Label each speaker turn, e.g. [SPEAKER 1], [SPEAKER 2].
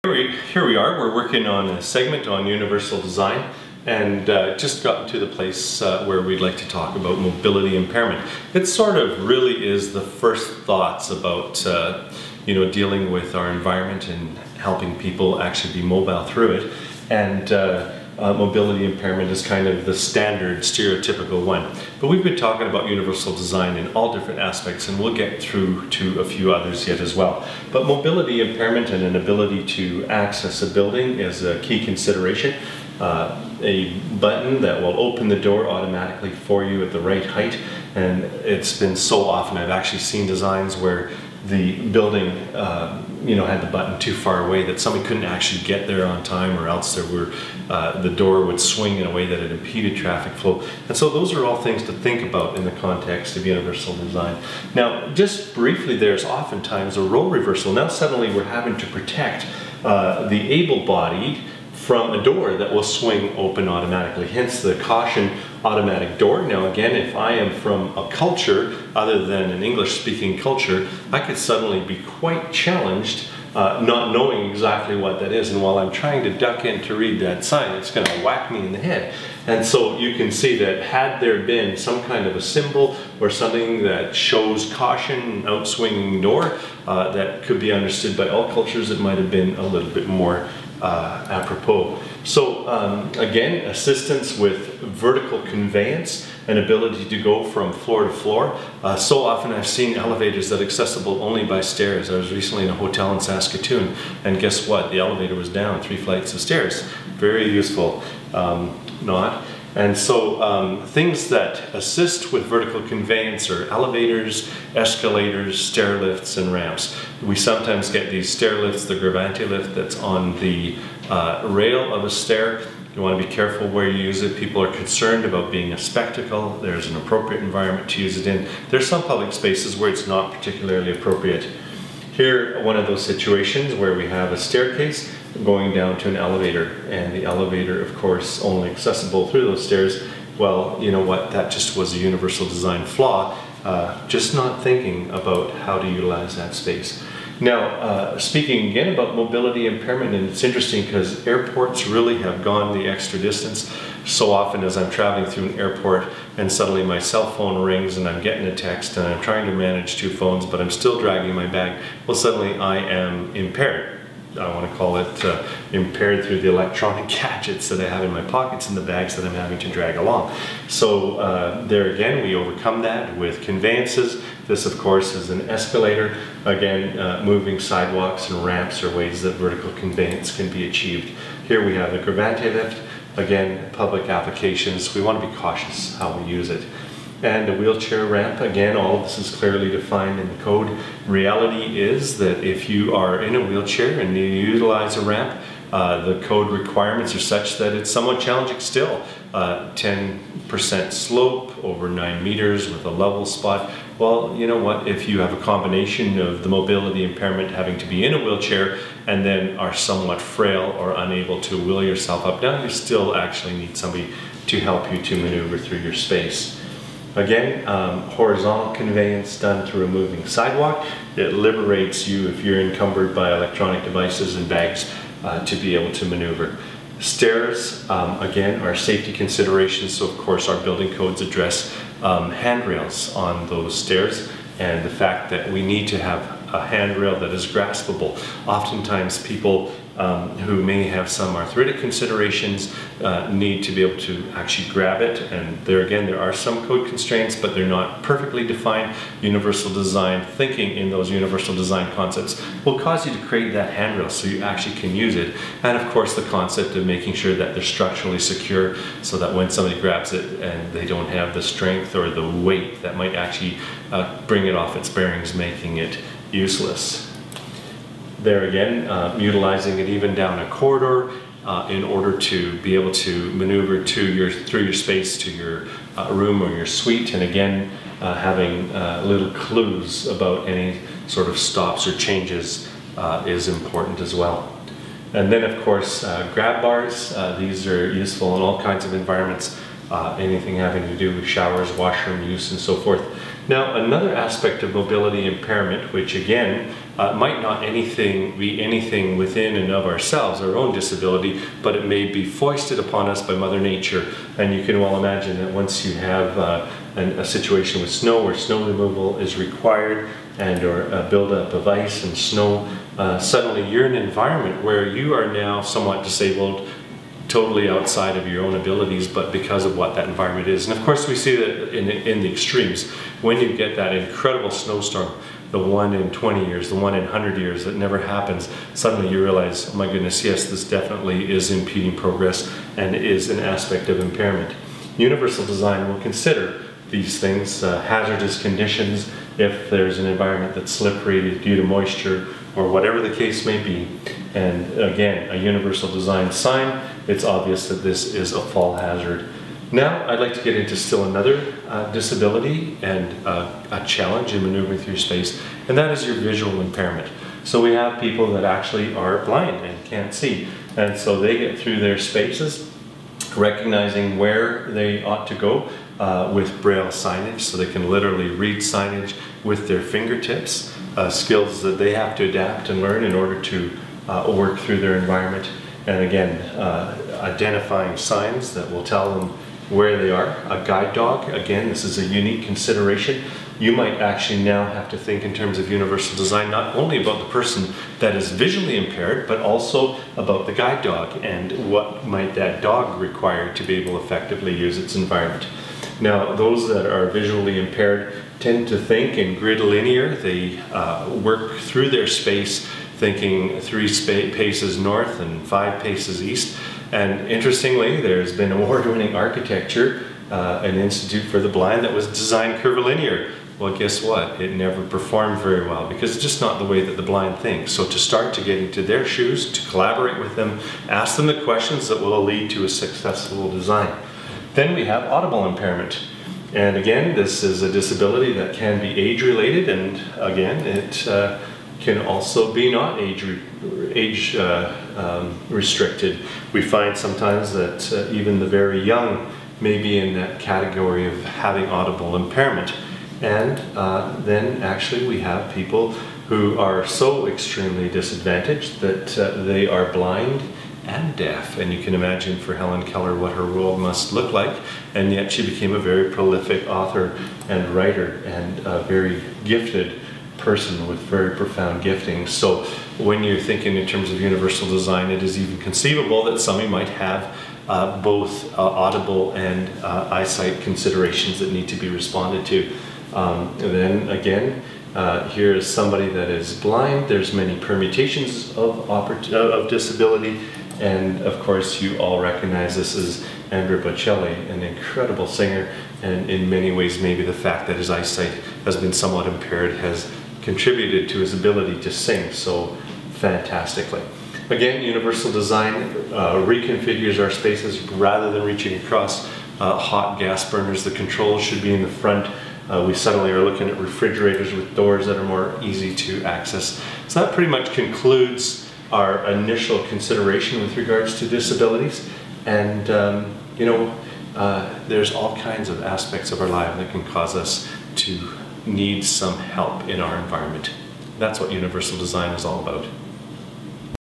[SPEAKER 1] Here we are, we're working on a segment on universal design and just gotten to the place where we'd like to talk about mobility impairment. It sort of really is the first thoughts about dealing with our environment and helping people actually be mobile through it. And mobility impairment is kind of the standard stereotypical one. But we've been talking about universal design in all different aspects, and we'll get through to a few others yet as well. But mobility impairment and an ability to access a building is a key consideration. A button that will open the door automatically for you at the right height, and it's been so often I've actually seen designs where the building had the button too far away that somebody couldn't actually get there on time, or else the door would swing in a way that it impeded traffic flow. And so those are all things to think about in the context of universal design. Now, just briefly, there's oftentimes a role reversal. Now suddenly we're having to protect the able-bodied from a door that will swing open automatically, hence the caution automatic door. Now again, if I am from a culture other than an English-speaking culture, I could suddenly be quite challenged not knowing exactly what that is, and while I'm trying to duck in to read that sign, it's going to whack me in the head. And so you can see that had there been some kind of a symbol or something that shows caution, outswinging door, that could be understood by all cultures, it might have been a little bit more apropos. So again, assistance with vertical conveyance and ability to go from floor to floor. So often I've seen elevators that are accessible only by stairs. I was recently in a hotel in Saskatoon, and guess what? The elevator was down 3 flights of stairs. Very useful. Not. And so things that assist with vertical conveyance are elevators, escalators, stair lifts, and ramps. We sometimes get these stair lifts, the gravante lift that's on the rail of a stair. You want to be careful where you use it. People are concerned about being a spectacle. There's an appropriate environment to use it in. There's some public spaces where it's not particularly appropriate. Here, one of those situations where we have a staircase going down to an elevator, and the elevator, of course, only accessible through those stairs. Well, you know what, that just was a universal design flaw, just not thinking about how to utilize that space. Now, speaking again about mobility impairment, and it's interesting because airports really have gone the extra distance. So often as I'm traveling through an airport and suddenly my cell phone rings and I'm getting a text and I'm trying to manage 2 phones, but I'm still dragging my bag, well, suddenly I am impaired. I want to call it impaired through the electronic gadgets that I have in my pockets and the bags that I'm having to drag along. So there again, we overcome that with conveyances. This, of course, is an escalator. Again, moving sidewalks and ramps are ways that vertical conveyance can be achieved. Here we have the gravante lift. Again, public applications. We want to be cautious how we use it. And a wheelchair ramp, again, all of this is clearly defined in the code. Reality is that if you are in a wheelchair and you utilize a ramp, the code requirements are such that it's somewhat challenging still. 10% slope over 9 meters with a level spot. Well, you know what, if you have a combination of the mobility impairment having to be in a wheelchair and then are somewhat frail or unable to wheel yourself up down, you still actually need somebody to help you to maneuver through your space. Again, horizontal conveyance done through a moving sidewalk. It liberates you if you're encumbered by electronic devices and bags to be able to maneuver. Stairs, again, are safety considerations, so of course our building codes address handrails on those stairs, and the fact that we need to have a handrail that is graspable. Oftentimes people who may have some arthritic considerations need to be able to actually grab it, and there again there are some code constraints, but they're not perfectly defined. Universal design, thinking in those universal design concepts will cause you to create that handrail so you actually can use it, and of course the concept of making sure that they're structurally secure so that when somebody grabs it and they don't have the strength or the weight that might actually bring it off its bearings, making it useless. There again, utilizing it even down a corridor in order to be able to maneuver through your space to your room or your suite, and again having little clues about any sort of stops or changes is important as well. And then of course grab bars, these are useful in all kinds of environments, anything having to do with showers, washroom use and so forth. Now, another aspect of mobility impairment, which again might not be anything within and of ourselves, our own disability, but it may be foisted upon us by Mother Nature. And you can well imagine that once you have a situation with snow where snow removal is required, and or a buildup of ice and snow, suddenly you're in an environment where you are now somewhat disabled, totally outside of your own abilities, but because of what that environment is. And of course we see that in the extremes. When you get that incredible snowstorm, the one in 20 years, the one in 100 years that never happens, suddenly you realize, oh my goodness, yes, this definitely is impeding progress and is an aspect of impairment. Universal design will consider these things, hazardous conditions, if there's an environment that's slippery due to moisture or whatever the case may be. And again, a universal design sign, it's obvious that this is a fall hazard. Now I'd like to get into still another disability and a challenge in maneuvering through space, and that is your visual impairment. So we have people that actually are blind and can't see, and so they get through their spaces recognizing where they ought to go with Braille signage, so they can literally read signage with their fingertips, skills that they have to adapt and learn in order to work through their environment. And again, identifying signs that will tell them where they are. A guide dog, again, this is a unique consideration. You might actually now have to think in terms of universal design, not only about the person that is visually impaired, but also about the guide dog and what might that dog require to be able to effectively use its environment. Now, those that are visually impaired tend to think in grid linear. They work through their space thinking 3 paces north and 5 paces east. And interestingly, there's been award-winning architecture, an institute for the blind that was designed curvilinear. Well, guess what? It never performed very well because it's just not the way that the blind think. So to start to get into their shoes, to collaborate with them, ask them the questions that will lead to a successful design. Then we have audible impairment. And again, this is a disability that can be age-related, and again, it can also be not age restricted. We find sometimes that even the very young may be in that category of having audible impairment. And then actually we have people who are so extremely disadvantaged that they are blind and deaf. And you can imagine for Helen Keller what her world must look like. And yet she became a very prolific author and writer and a very gifted person with very profound gifting. So when you're thinking in terms of universal design, it is even conceivable that somebody might have both audible and eyesight considerations that need to be responded to. And then again, here is somebody that is blind. There's many permutations of disability, and of course you all recognize this as Andrea Bocelli, an incredible singer, and in many ways maybe the fact that his eyesight has been somewhat impaired has contributed to his ability to sing so fantastically. Again, universal design reconfigures our spaces rather than reaching across hot gas burners. The controls should be in the front. We suddenly are looking at refrigerators with doors that are more easy to access. So that pretty much concludes our initial consideration with regards to disabilities. And you know, there's all kinds of aspects of our life that can cause us to need some help in our environment. That's what universal design is all about.